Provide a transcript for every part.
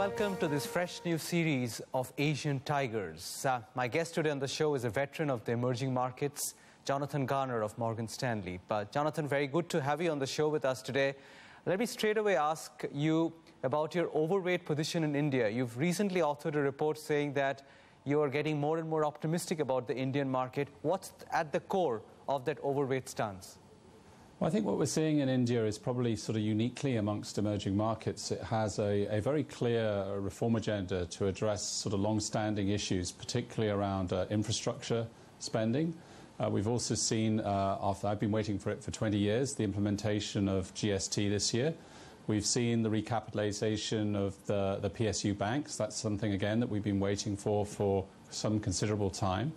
welcome to this fresh new series of Asian Tigers. My guest today on the show is a veteran of the emerging markets, Jonathan Garner of Morgan Stanley. But Jonathan, very good to have you on the show with us today. Let me straight away ask you about your overweight position in India. You've recently authored a report saying that you are getting more and more optimistic about the Indian market. What's at the core of that overweight stance? Well, I think what we're seeing in India is probably sort of uniquely amongst emerging markets. It has a very clear reform agenda to address sort of long-standing issues, particularly around infrastructure spending. We've also seen, after I've been waiting for it for 20 years, the implementation of GST this year. We've seen the recapitalization of the PSU banks. That's something, again, that we've been waiting for some considerable time.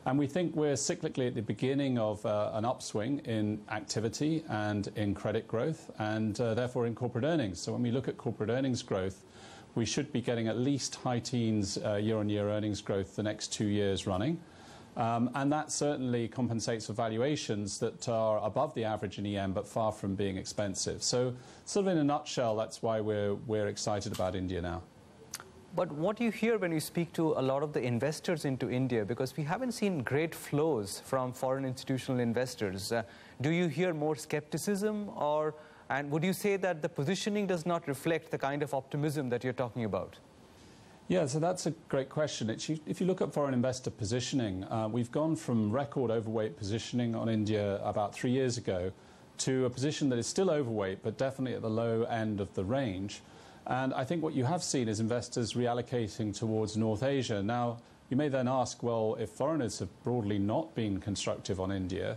And we think we're cyclically at the beginning of an upswing in activity and in credit growth, and therefore in corporate earnings. So when we look at corporate earnings growth, we should be getting at least high teens year-on-year earnings growth the next 2 years running. And that certainly compensates for valuations that are above the average in EM, but far from being expensive. So sort of in a nutshell, that's why we're excited about India now. But what do you hear when you speak to a lot of the investors into India? Because we haven't seen great flows from foreign institutional investors. Do you hear more skepticism, and would you say that the positioning does not reflect the kind of optimism that you're talking about? Yeah, so that's a great question. If you look at foreign investor positioning, we've gone from record overweight positioning on India about 3 years ago to a position that is still overweight, but definitely at the low end of the range. And I think what you have seen is investors reallocating towards North Asia. Now, you may then ask, well, if foreigners have broadly not been constructive on India,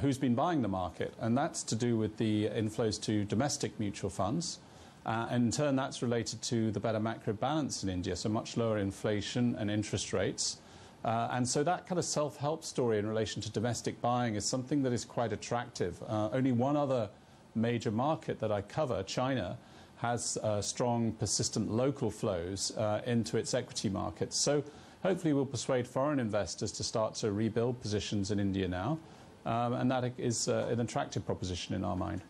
who's been buying the market? And that's to do with the inflows to domestic mutual funds. And in turn, that's related to the better macro balance in India, so much lower inflation and interest rates. And so that kind of self-help story in relation to domestic buying is something that is quite attractive. Only one other major market that I cover, China, has strong, persistent local flows into its equity markets. So hopefully we'll persuade foreign investors to start to rebuild positions in India now. And that is an attractive proposition in our mind.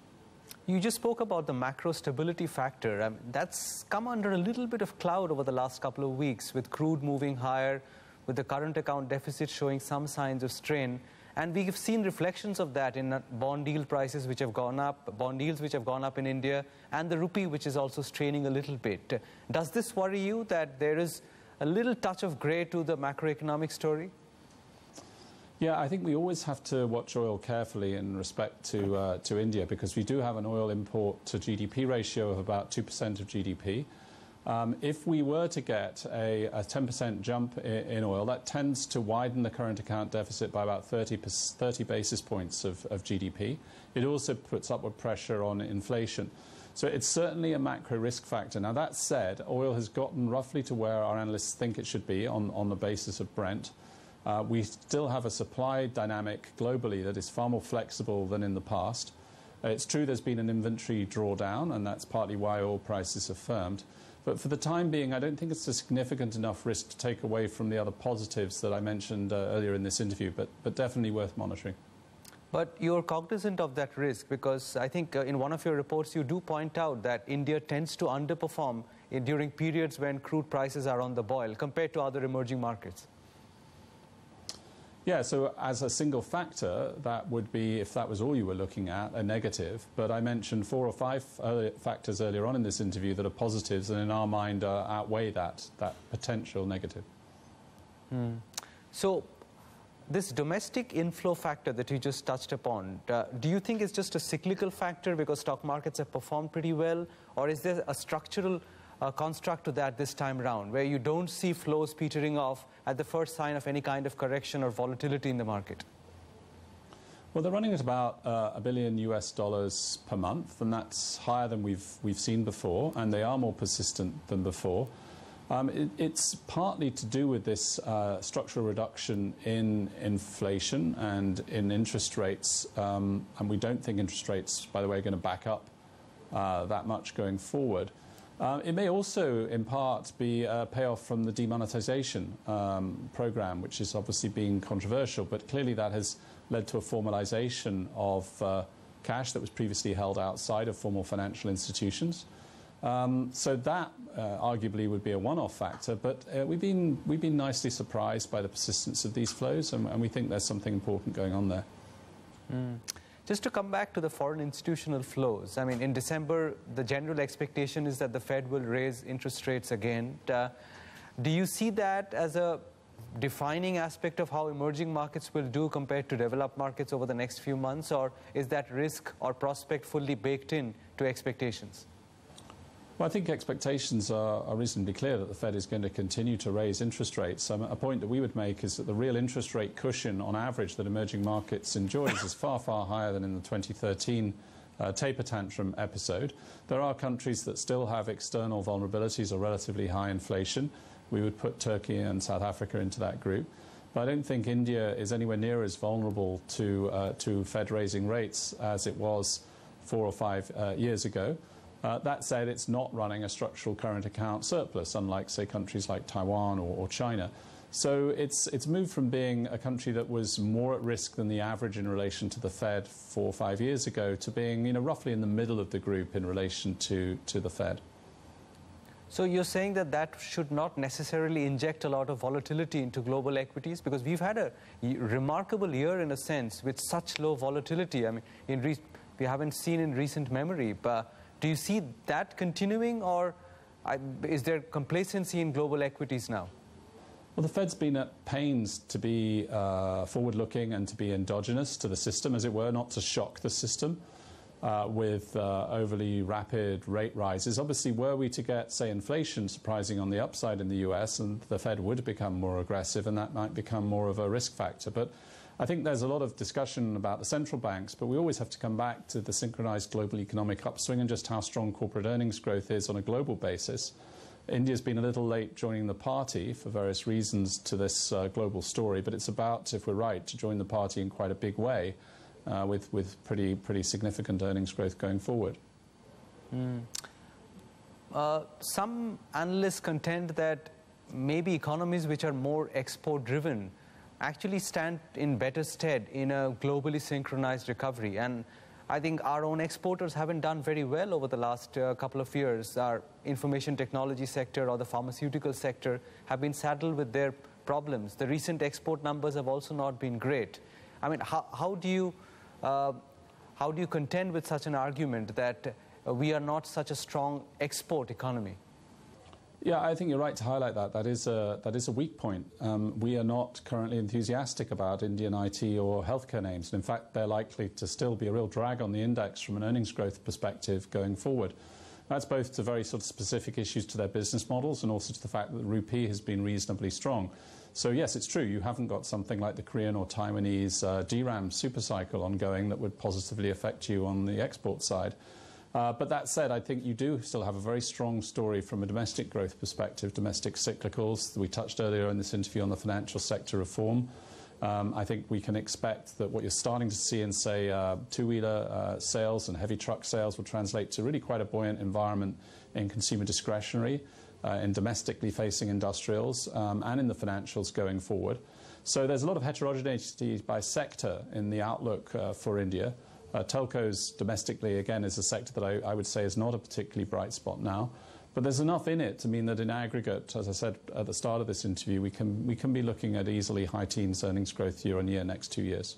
You just spoke about the macro stability factor. That's come under a little bit of cloud over the last couple of weeks, with crude moving higher, with the current account deficit showing some signs of strain. And we have seen reflections of that in bond yield prices which have gone up, bond yields which have gone up in India, and the rupee which is also straining a little bit. Does this worry you that there is a little touch of grey to the macroeconomic story? Yeah, I think we always have to watch oil carefully in respect to India, because we do have an oil import to GDP ratio of about 2% of GDP. If we were to get a 10% jump in oil, that tends to widen the current account deficit by about 30 basis points of GDP. It also puts upward pressure on inflation. So it's certainly a macro risk factor. Now, that said, oil has gotten roughly to where our analysts think it should be on the basis of Brent. We still have a supply dynamic globally that is far more flexible than in the past. It's true there's been an inventory drawdown, and that's partly why oil prices have firmed. But for the time being, I don't think it's a significant enough risk to take away from the other positives that I mentioned earlier in this interview, but definitely worth monitoring. But you're cognizant of that risk, because I think in one of your reports you do point out that India tends to underperform during periods when crude prices are on the boil compared to other emerging markets. Yeah, so as a single factor, that would be, if that was all you were looking at, a negative. But I mentioned 4 or 5 factors earlier on in this interview that are positives, and in our mind outweigh that potential negative. So this domestic inflow factor that you just touched upon, do you think it's just a cyclical factor because stock markets have performed pretty well? Or is there a structural construct to that this time around, where you don't see flows petering off at the first sign of any kind of correction or volatility in the market? Well, they're running at about $1 billion per month, and that's higher than we've seen before, and they are more persistent than before. It's partly to do with this structural reduction in inflation and in interest rates, and we don't think interest rates, by the way, are going to back up that much going forward. It may also, in part, be a payoff from the demonetization program, which is obviously being controversial, but clearly that has led to a formalization of cash that was previously held outside of formal financial institutions. So that arguably would be a one-off factor, but we've been nicely surprised by the persistence of these flows, and we think there's something important going on there. Just to come back to the foreign institutional flows, I mean, in December, the general expectation is that the Fed will raise interest rates again. Do you see that as a defining aspect of how emerging markets will do compared to developed markets over the next few months, or is that risk or prospect fully baked in to expectations? Well, I think expectations are reasonably clear that the Fed is going to continue to raise interest rates. A point that we would make is that the real interest rate cushion on average that emerging markets enjoys is far, far higher than in the 2013 taper tantrum episode. There are countries that still have external vulnerabilities or relatively high inflation. We would put Turkey and South Africa into that group. But I don't think India is anywhere near as vulnerable to Fed raising rates as it was 4 or 5 years ago. That said, it's not running a structural current account surplus, unlike, say, countries like Taiwan or China. So it's moved from being a country that was more at risk than the average in relation to the Fed 4 or 5 years ago to being, roughly in the middle of the group in relation to the Fed. So you're saying that that should not necessarily inject a lot of volatility into global equities? Because we've had a remarkable year, in a sense, with such low volatility. I mean, we haven't seen in recent memory. But do you see that continuing, or is there complacency in global equities now? Well, the Fed's been at pains to be forward-looking and to be endogenous to the system, as it were, not to shock the system with overly rapid rate rises. Obviously, were we to get, say, inflation surprising on the upside in the US, and the Fed would become more aggressive, and that might become more of a risk factor. But I think there's a lot of discussion about the central banks, but we always have to come back to the synchronized global economic upswing and just how strong corporate earnings growth is on a global basis. India's been a little late joining the party for various reasons to this global story, but it's about, if we're right, to join the party in quite a big way with pretty significant earnings growth going forward. Some analysts contend that maybe economies which are more export-driven actually stand in better stead in a globally synchronized recovery. And I think our own exporters haven't done very well over the last couple of years. Our information technology sector or the pharmaceutical sector have been saddled with their problems. The recent export numbers have also not been great. I mean, how do you contend with such an argument that we are not such a strong export economy? Yeah, I think you're right to highlight that. That is a weak point. We are not currently enthusiastic about Indian IT or healthcare names. And in fact, they're likely to still be a real drag on the index from an earnings growth perspective going forward. That's both to very sort of specific issues to their business models and also to the fact that the rupee has been reasonably strong. So yes, it's true, you haven't got something like the Korean or Taiwanese DRAM supercycle ongoing that would positively affect you on the export side. But that said, I think you do still have a very strong story from a domestic growth perspective, domestic cyclicals. We touched earlier in this interview on the financial sector reform. I think we can expect that what you're starting to see in, say, two-wheeler sales and heavy truck sales will translate to really quite a buoyant environment in consumer discretionary, in domestically facing industrials, and in the financials going forward. So there's a lot of heterogeneity by sector in the outlook for India. Telcos domestically, again, is a sector that I would say is not a particularly bright spot now. But there's enough in it to mean that in aggregate, as I said at the start of this interview, we can be looking at easily high teens earnings growth year on year next 2 years.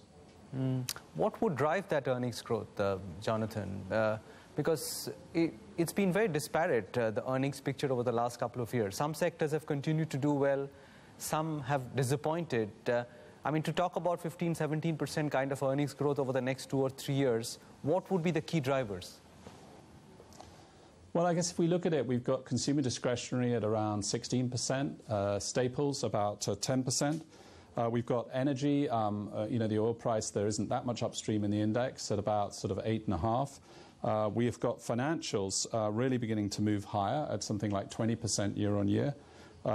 What would drive that earnings growth, Jonathan? Because it's been very disparate, the earnings picture over the last couple of years. Some sectors have continued to do well, some have disappointed. I mean, to talk about 15–17% kind of earnings growth over the next 2 or 3 years, what would be the key drivers? Well, I guess if we look at it, we've got consumer discretionary at around 16%, staples about 10%. We've got energy, the oil price, there isn't that much upstream in the index at about sort of 8.5%. We've got financials really beginning to move higher at something like 20% year on year.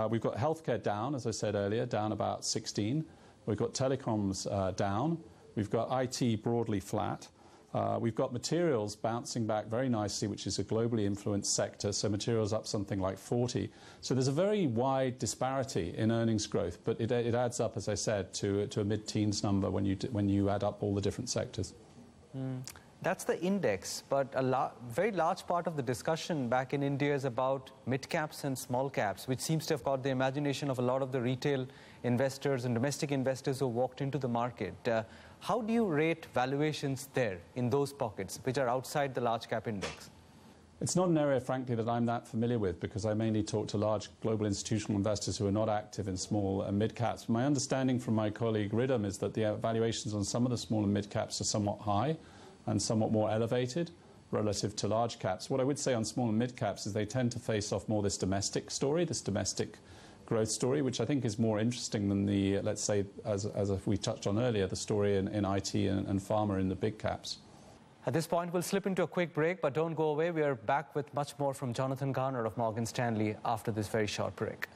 We've got healthcare down, as I said earlier, down about 16%. We've got telecoms down. We've got IT broadly flat. We've got materials bouncing back very nicely, which is a globally influenced sector. So materials up something like 40%. So there's a very wide disparity in earnings growth, but it adds up, as I said, to a mid-teens number when you add up all the different sectors. That's the index, but a very large part of the discussion back in India is about mid-caps and small caps, which seems to have caught the imagination of a lot of the retail investors and domestic investors who walked into the market. How do you rate valuations there in those pockets, which are outside the large cap index? It's not an area, frankly, that I'm that familiar with because I mainly talk to large global institutional investors who are not active in small and mid-caps. My understanding from my colleague Ridham is that the valuations on some of the small and mid-caps are somewhat high and somewhat more elevated relative to large caps. What I would say on small and mid-caps is they tend to face off more this domestic story, this domestic growth story, which I think is more interesting than the, let's say, as we touched on earlier, the story in IT and pharma in the big caps. At this point, we'll slip into a quick break, but don't go away. We are back with much more from Jonathan Garner of Morgan Stanley after this very short break.